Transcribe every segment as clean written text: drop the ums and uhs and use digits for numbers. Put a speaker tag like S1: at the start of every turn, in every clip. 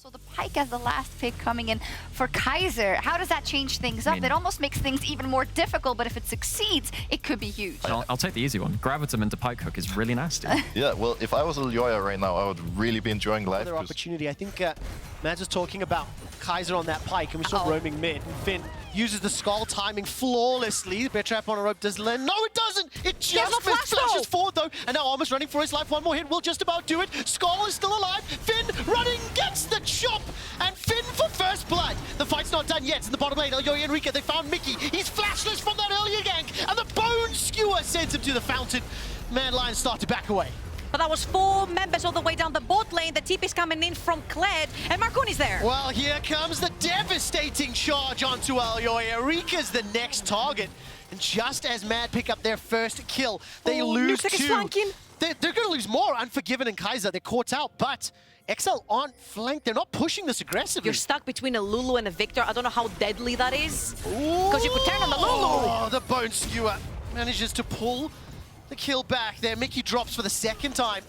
S1: Also, the Pyke as the last pick coming in for Kaiser. How does that change things up? It almost makes things even more difficult, but if it succeeds, it could be huge.
S2: I'll take the easy one. Gravitum into Pyke hook is really nasty.
S3: Yeah, well, if I was Elyoya right now, I would really be enjoying life.
S4: Another opportunity. I think Mads was talking about Kaiser on that Pyke, and we saw roaming mid. And Finn uses the skull timing flawlessly. Bear trap on a rope does land. No, it doesn't! It just flashes forward, though. And now Armut's running for his life. One more hit will just about do it. Skull is still alive. Finn running, gets the chop. And Finn for first blood. The fight's not done yet. It's in the bottom lane. Elyoya and Reeker, they found Mikyx. He's flashless from that earlier gank. And the bone skewer sends him to the fountain. Mad Lions start to back away.
S5: But that was 4 members all the way down the bot lane. The TP is coming in from Kled, and Markoon is there.
S4: Well, here comes the devastating charge onto Elyoya. Reeker's the next target. And just as Mad pick up their first kill, they lose
S5: Nukeduck is
S4: 2.
S5: flanking.
S4: They're going to lose more. Unforgiven and Kaiser, they're caught out, but XL aren't flanked. They're not pushing this aggressively.
S5: You're stuck between a Lulu and a Viktor. I don't know how deadly that is. Because you could turn on the Lulu.
S4: Oh, the bone skewer manages to pull the kill back there. Mikyx drops for the second time.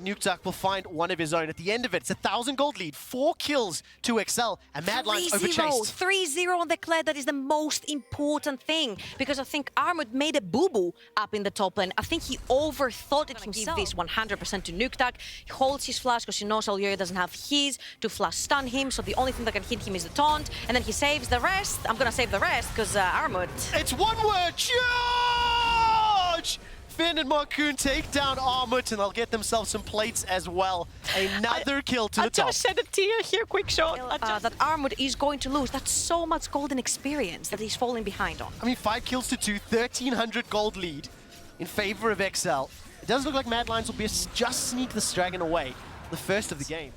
S4: Nukeduck will find one of his own. At the end of it, it's a 1,000 gold lead, 4 kills to XL, and Mad Lions overchased.
S5: 3-0 on the Kled. That is the most important thing, because I think Armut made a boo-boo up in the top lane. I think he overthought it himself. Give this 100% to Nukeduck. He holds his flash because he knows Elyoya doesn't have his to flash stun him, so the only thing that can hit him is the taunt, and then he saves the rest. I'm gonna save the rest because Armut.
S4: It's one word, charge! Finn and Markoon take down Armut, and they'll get themselves some plates as well. Another kill to the top.
S5: I just said a tear here, quick shot. That Armut is going to lose. That's so much golden experience that he's falling behind on.
S4: I mean, 5 kills to 2, 1,300 gold lead in favor of XL. It does look like Mad Lions will be just sneak this dragon away, the first of the game.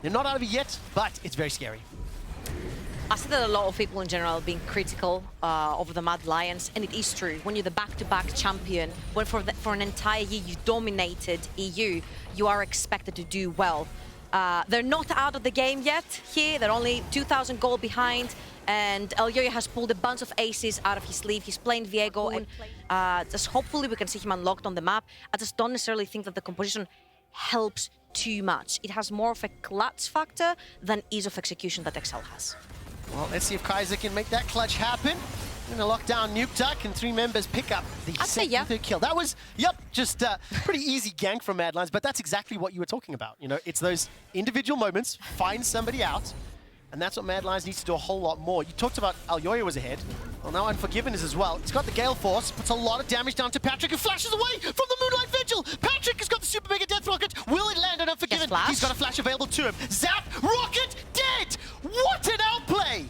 S4: They're not out of it yet, but it's very scary.
S5: I see that a lot of people in general being critical of the Mad Lions, and it is true. When you're the back-to-back champion, when for an entire year you dominated EU, you are expected to do well. They're not out of the game yet here. They're only 2,000 gold behind, and Elyoya has pulled a bunch of aces out of his sleeve. He's playing Viego, and just hopefully we can see him unlocked on the map. I just don't necessarily think that the composition helps too much. It has more of a clutch factor than ease of execution that XL has.
S4: Well, let's see if Kaiser can make that clutch happen. Going to lock down Nukeduck, and 3 members pick up the second kill. That was, just pretty easy gank from Mad Lions, but that's exactly what you were talking about. You know, it's those individual moments, find somebody out, and that's what Mad Lions needs to do a whole lot more. You talked about Elyoya was ahead. Well, now Unforgiven is as well. He's got the Gale Force, puts a lot of damage down to Patrik, who flashes away from the Moonlight Vigil. Patrik has got the Super Mega Death Rocket. Will it land on Unforgiven? He's got a flash available to him. Zap, Rocket, dead! What an outplay!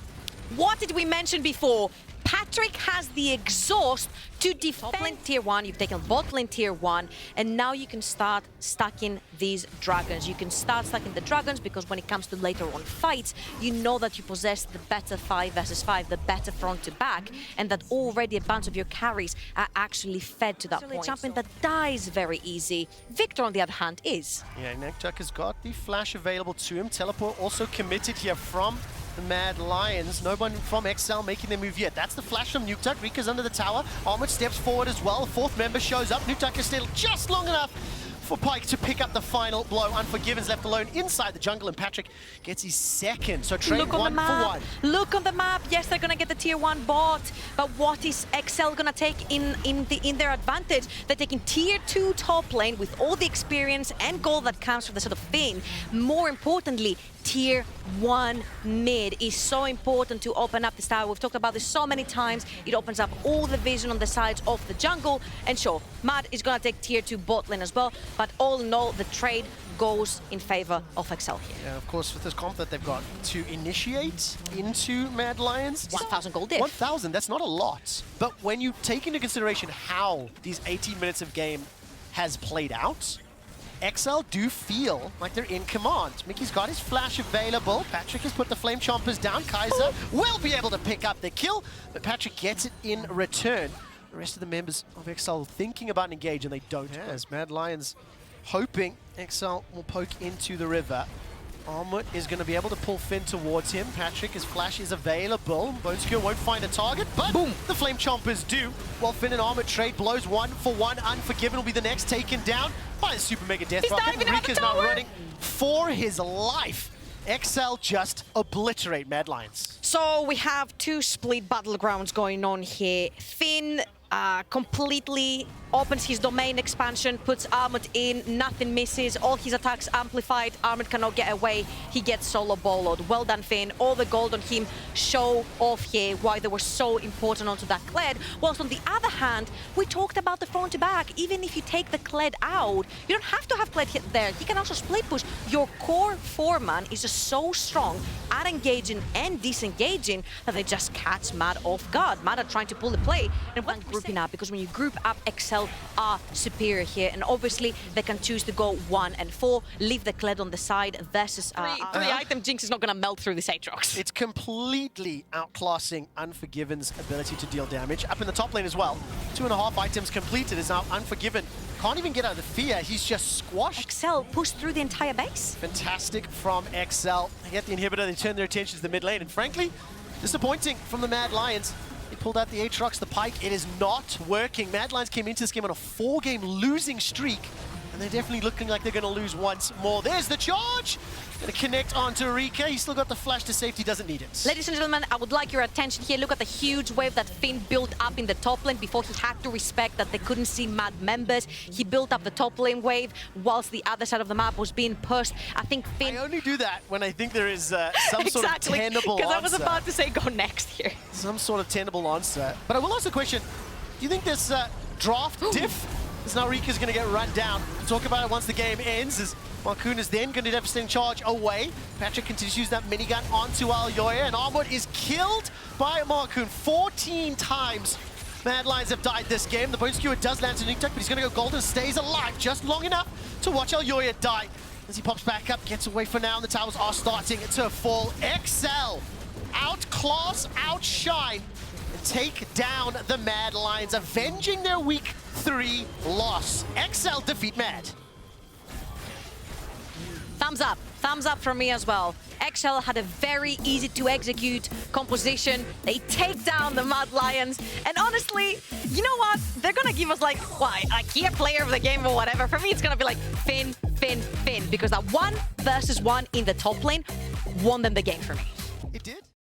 S5: What did we mention before? Patrik has the exhaust to defend top lane tier 1, you've taken bot lane tier 1, and now you can start stacking these dragons. You can start stacking the dragons because when it comes to later on fights, you know that you possess the better 5 versus 5, the better front to back, and that already a bunch of your carries are actually fed to that point. Champion that dies very easy. Viktor, on the other hand, is.
S4: Yeah, Nukeduck has got the flash available to him. Teleport also committed here from the Mad Lions. No one from XL making their move yet. That's the flash from Nukeduck. Reeker's under the tower. Armut steps forward as well. A 4th member shows up. Nukeduck is still just long enough for Pyke to pick up the final blow. Unforgiven's left alone inside the jungle, and Patrik gets his second. So trade 1 for 1.
S5: Look on the map. Yes, they're gonna get the tier 1 bot, but what is XL gonna take in their advantage? They're taking tier 2 top lane with all the experience and gold that comes from the sort of thing. More importantly, tier 1 mid is so important to open up this tower. We've talked about this so many times. It opens up all the vision on the sides of the jungle. And sure, Mad is gonna take tier 2 bot lane as well, but all in all, the trade goes in favor of XL here.
S4: Yeah, of course, with this comp that they've got to initiate into Mad Lions.
S5: 1,000 gold diff.
S4: 1,000, that's not a lot. But when you take into consideration how these 18 minutes of game has played out, XL do feel like they're in command. Mikyx's got his flash available. Patrik has put the Flame Chompers down. Kaiser will be able to pick up the kill, but Patrik gets it in return. The rest of the members of XL thinking about an engage, and they don't. As Mad Lions hoping XL will poke into the river. Armut is going to be able to pull Finn towards him. Patrik, his flash is available. Bone Skewer won't find a target, but boom, the Flame Chompers do. While Finn and Armut trade blows 1 for 1. Unforgiven will be the next taken down by the Super Mega Death Rocket. Reeker's now running for his life. XL just obliterate Mad Lions.
S5: So we have two split battlegrounds going on here. Finn completely opens his domain expansion, puts Armut in, nothing misses, all his attacks amplified, Armut cannot get away, he gets solo boloed. Well done, Finn. All the gold on him show off here why they were so important onto that Kled. Whilst on the other hand, we talked about the front to back. Even if you take the Kled out, you don't have to have Kled hit there. He can also split push. Your core 4-man is just so strong at engaging and disengaging that they just catch Mad off guard. Mad are trying to pull the play and grouping up, because when you group up, XL are superior here, and obviously they can choose to go 1 and 4, leave the Kled on the side versus three item Jinx is not going to melt through this Aatrox.
S4: It's completely outclassing Unforgiven's ability to deal damage. Up in the top lane as well. 2.5 items completed is now Unforgiven. Can't even get out of the fear, he's just squashed.
S5: XL pushed through the entire base.
S4: Fantastic from XL. They get the inhibitor, they turn their attention to the mid lane, and frankly, disappointing from the Mad Lions. They pulled out the Aatrox, the Pyke. It is not working. Mad Lions came into this game on a 4-game losing streak, and they're definitely looking like they're going to lose once more. There's the charge! Going to connect onto Reeker. He's still got the flash to safety, doesn't need it.
S5: Ladies and gentlemen, I would like your attention here. Look at the huge wave that Finn built up in the top lane before he had to respect that they couldn't see Mad members. He built up the top lane wave whilst the other side of the map was being pushed. I think Finn...
S4: I only do that when I think there is some sort of tenable answer.
S5: Because I was about to say go next here.
S4: Some sort of tenable answer. But I will ask the question, do you think this draft diff is now Reeker's going to get run down? We'll talk about it once the game ends, as Markoon is then going to devastating charge away. Patrik continues to use that minigun onto Elyoya, and Armut is killed by Markoon 14 times. Mad Lions have died this game. The bone skewer does land to Nukeduck, but he's going to go golden, stays alive just long enough to watch Elyoya die. As he pops back up, gets away for now, and the towers are starting to fall. XL outclass, outshine, and take down the Mad Lions, avenging their week 3 loss. XL defeat Mad.
S5: Thumbs up from me as well. XL had a very easy to execute composition. They take down the Mad Lions, and honestly, you know what? They're gonna give us like key player of the game or whatever. For me, it's gonna be like Finn, because that 1 versus 1 in the top lane won them the game for me.
S4: It did.